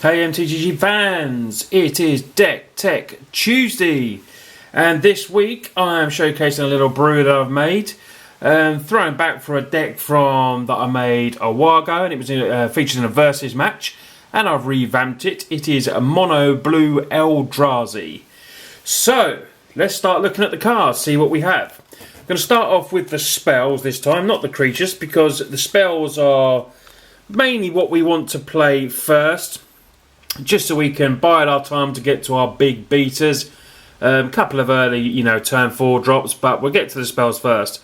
Hey MTG fans, it is Deck Tech Tuesday, and this week I am showcasing a little brew that I've made, throwing back for a deck that I made a while ago, and it was featured in a versus match, and I've revamped it. It is a mono blue Eldrazi. So let's start looking at the cards, see what we have. I'm going to start off with the spells this time, not the creatures, because the spells are mainly what we want to play first, just so we can bide our time to get to our big beaters. A couple of early, turn 4 drops, but we'll get to the spells first.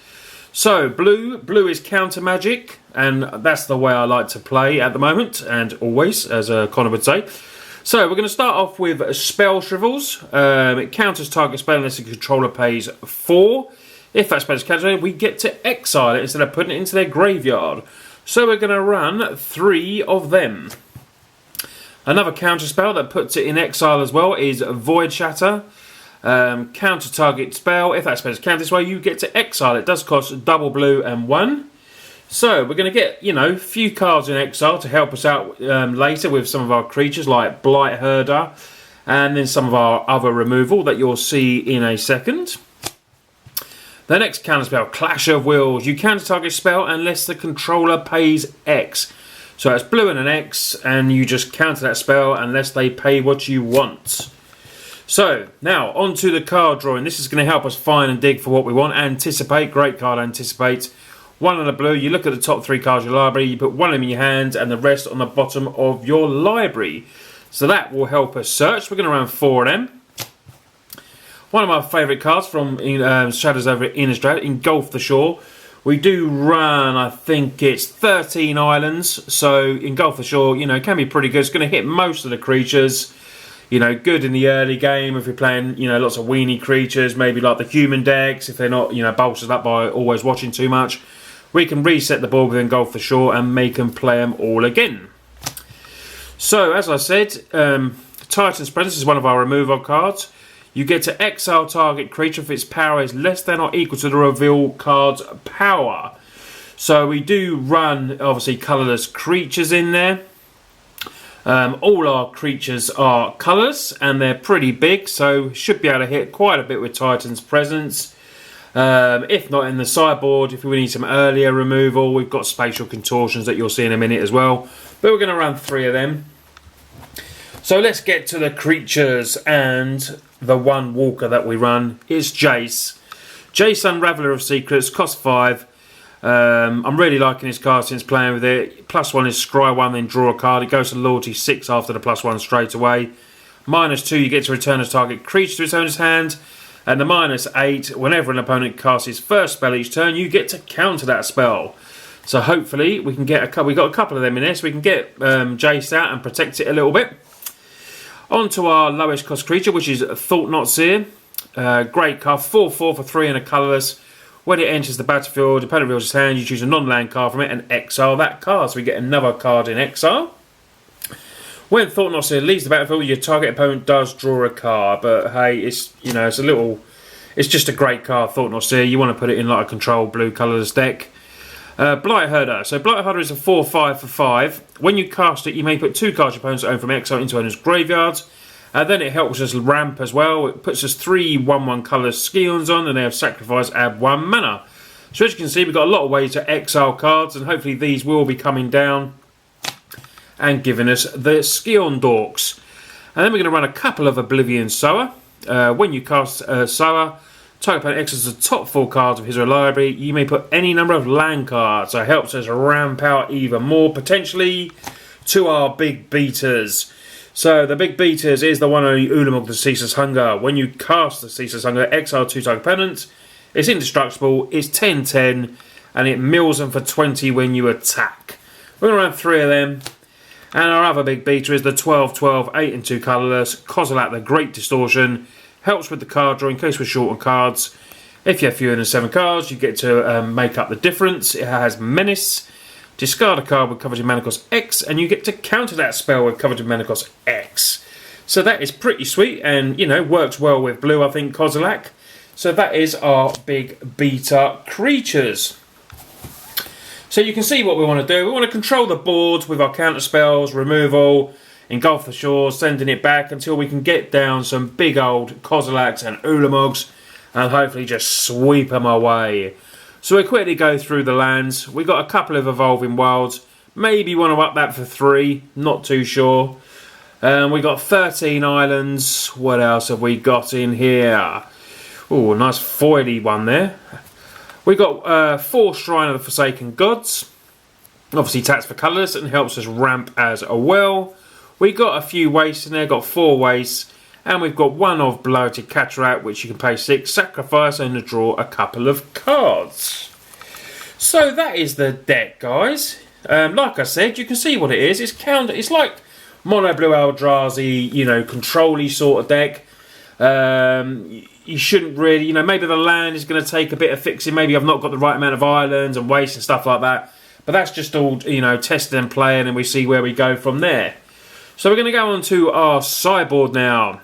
So, blue is counter magic, and that's the way I like to play at the moment, and always, as Connor would say. So, we're going to start off with Spell Shrivels. It counters target spell unless the controller pays 4. If that spell is countered, we get to exile it instead of putting it into their graveyard. So, we're going to run 3 of them. Another counter spell that puts it in exile as well is Void Shatter. Counter target spell. If that spell is countered this way, you get to exile. It does cost double blue and 1. So we're going to get, a few cards in exile to help us out later with some of our creatures like Blight Herder, and then some of our other removal that you'll see in a second. The next counter spell, Clash of Wills. You counter target spell unless the controller pays X. So it's blue and an X, and you just counter that spell unless they pay what you want. So, now, on to the card drawing. This is going to help us find and dig for what we want. Anticipate, great card, Anticipate. 1 on the blue, you look at the top 3 cards of your library, you put 1 of them in your hand, and the rest on the bottom of your library. So that will help us search. We're going to run 4 of them. One of my favourite cards from Shadows over Innistrad, Engulf the Shore. We do run, I think it's 13 islands, so Engulf the Shore, can be pretty good. It's going to hit most of the creatures, good in the early game if you're playing, lots of weenie creatures, maybe like the human decks, if they're not, bolstered up by always watching too much. We can reset the board with Engulf the Shore and make them play them all again. So, as I said, Titan's Presence is one of our removal cards. You get to exile target creature if its power is less than or equal to the reveal card's power. So we do run, obviously, colourless creatures in there. All our creatures are colourless, and they're pretty big, so should be able to hit quite a bit with Titan's Presence. If not in the sideboard, if we need some earlier removal, we've got Spatial Contortions that you'll see in a minute as well. But we're going to run 3 of them. So let's get to the creatures, and the one walker that we run is Jace. Jace, Unraveler of Secrets, cost 5. I'm really liking this card since playing with it. +1 is scry 1, then draw a card. It goes to loyalty 6 after the +1 straight away. -2, you get to return a target creature to its owner's hand. And the -8, whenever an opponent casts his first spell each turn, you get to counter that spell. So hopefully we can get we've got a couple of them in there, so we can get Jace out and protect it a little bit. On to our lowest cost creature, which is Thought Not Seer. Great card, 4/4 for 3 and a colourless. When it enters the battlefield, the opponent reveals his hand, you choose a non-land card from it and exile that card. So we get another card in exile. When Thought Not Seer leaves the battlefield, your target opponent does draw a card. But hey, it's it's just a great card, Thought Not Seer. You want to put it in like a control blue colourless deck. Blight Herder. So Blight Herder is a 4/5 for 5. When you cast it, you may put 2 cards your opponents own from exile into owner's graveyards. Then it helps us ramp as well. It puts us 3 1/1 colourless Scions on, and they have sacrifice, add 1 mana. So as you can see, we've got a lot of ways to exile cards, and hopefully these will be coming down and giving us the Scion Dorks. And then we're going to run a couple of Oblivion Sower. When you cast Sower, target opponent exits the top 4 cards of his or her library. You may put any number of land cards. So it helps us ramp out even more, potentially, to our big beaters. So the big beaters is the one only Ulamog, the Ceaseless Hunger. When you cast the Ceaseless Hunger, exile 2 target opponents. It's indestructible, it's 10/10, and it mills them for 20 when you attack. We're going to run 3 of them. And our other big beater is the 12/12, 8 and 2 colourless. Kozilek, the Great Distortion. Helps with the card draw in case we're short on cards. If you have fewer than 7 cards, you get to make up the difference. It has Menace. Discard a card with coverage in mana cost X, and you get to counter that spell with coverage in mana cost X. So that is pretty sweet, and works well with blue, I think, Kozilek. So that is our big beta creatures. So you can see what we want to do. We want to control the board with our counter spells, removal. engulf the shores, sending it back until we can get down some big old Kozilaks and Ulamogs and hopefully just sweep them away. So we quickly go through the lands. We got a couple of Evolving Wilds. Maybe want to up that for 3, not too sure. We got 13 islands. What else have we got in here? Oh, a nice foily one there. We got 4 Shrine of the Forsaken Gods. Obviously tax for colours and helps us ramp as well. We got a few wastes in there, got 4 wastes. And we've got 1 of Bloated Cataract, which you can pay 6, sacrifice and draw a couple of cards. So that is the deck, guys. Like I said, you can see what it is. It's like mono blue Eldrazi, you know, control-y sort of deck. You shouldn't really, you know, maybe the land is going to take a bit of fixing. Maybe I've not got the right amount of islands and wastes and stuff like that. But that's just all, you know, testing and playing, and we see where we go from there. So we're going to go on to our sideboard now.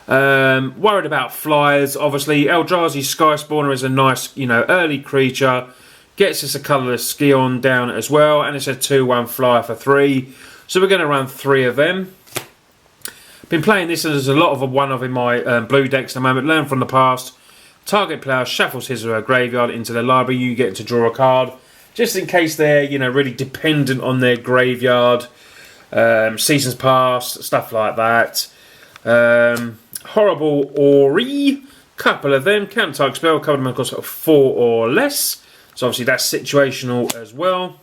Worried about flyers. Obviously, Eldrazi Sky Spawner is a nice, you know, early creature. Gets us a colourless Skion down as well. And it's a 2/1 flyer for 3. So we're going to run 3 of them. Been playing this, and there's a lot of one of in my blue decks at the moment. Learn from the past. Target player shuffles his or her graveyard into their library. You get to draw a card. Just in case they're, you know, really dependent on their graveyard. Seasons past, stuff like that. Horrible Ori, couple of them. Counter-target spell, cover them cost 4 or less. So obviously that's situational as well.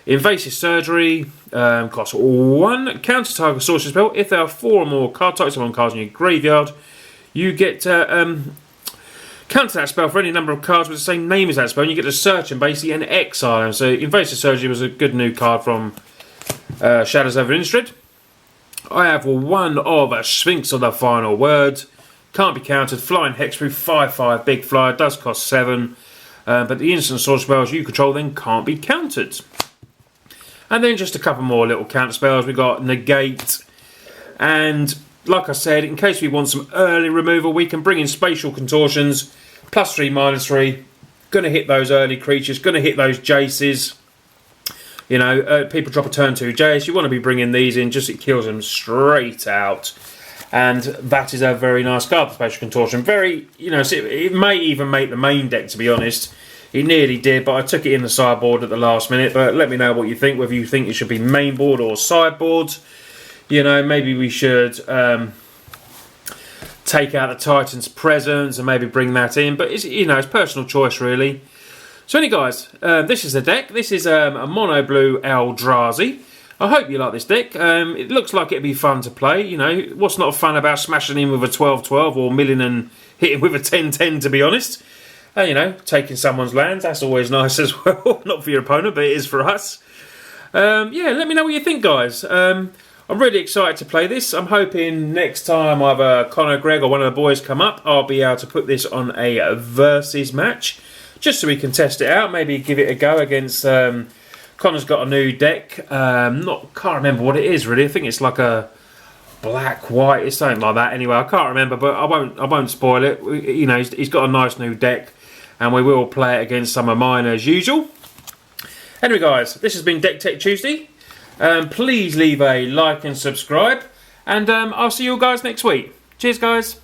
Invasive Surgery, costs 1. Counter-target sorcery spell. If there are 4 or more card types on cards in your graveyard, you get to counter that spell for any number of cards with the same name as that spell, and you get to search them basically and exile them. So Invasive Surgery was a good new card from Shadows over Innistrad. I have 1 of a Sphinx of the Final Word. Can't be countered. Flying Hexproof, 5/5, big flyer, does cost 7. But the instant source spells you control then can't be countered. And then just a couple more little counter spells. We've got Negate. And like I said, in case we want some early removal, we can bring in Spatial Contortions. +3, -3. Going to hit those early creatures. Going to hit those Jaces. You know, people drop a turn 2 Jace. You want to be bringing these in, just it kills them straight out. And that is a very nice card, the Spatial Contortion. Very, you know, it may even make the main deck, to be honest. It nearly did, but I took it in the sideboard at the last minute. But let me know what you think, whether you think it should be main board or sideboard. You know, maybe we should take out the Titan's Presence and maybe bring that in. But, it's, you know, it's personal choice, really. So anyway, guys, this is the deck. This is a mono blue Eldrazi. I hope you like this deck. It looks like it'd be fun to play. You know, what's not fun about smashing in with a 12/12 or milling and hitting with a 10/10, to be honest? You know, taking someone's lands, that's always nice as well. Not for your opponent, but it is for us. Yeah, let me know what you think, guys. I'm really excited to play this. I'm hoping next time either Connor, Greg or one of the boys come up, I'll be able to put this on a versus match. Just so we can test it out, maybe give it a go against... Connor's got a new deck. Can't remember what it is really. I think it's like a black-white. It's something like that. Anyway, I can't remember, but I won't spoil it. You know, he's got a nice new deck, and we will play it against some of mine as usual. Anyway, guys, this has been Deck Tech Tuesday. Please leave a like and subscribe, and I'll see you guys next week. Cheers, guys.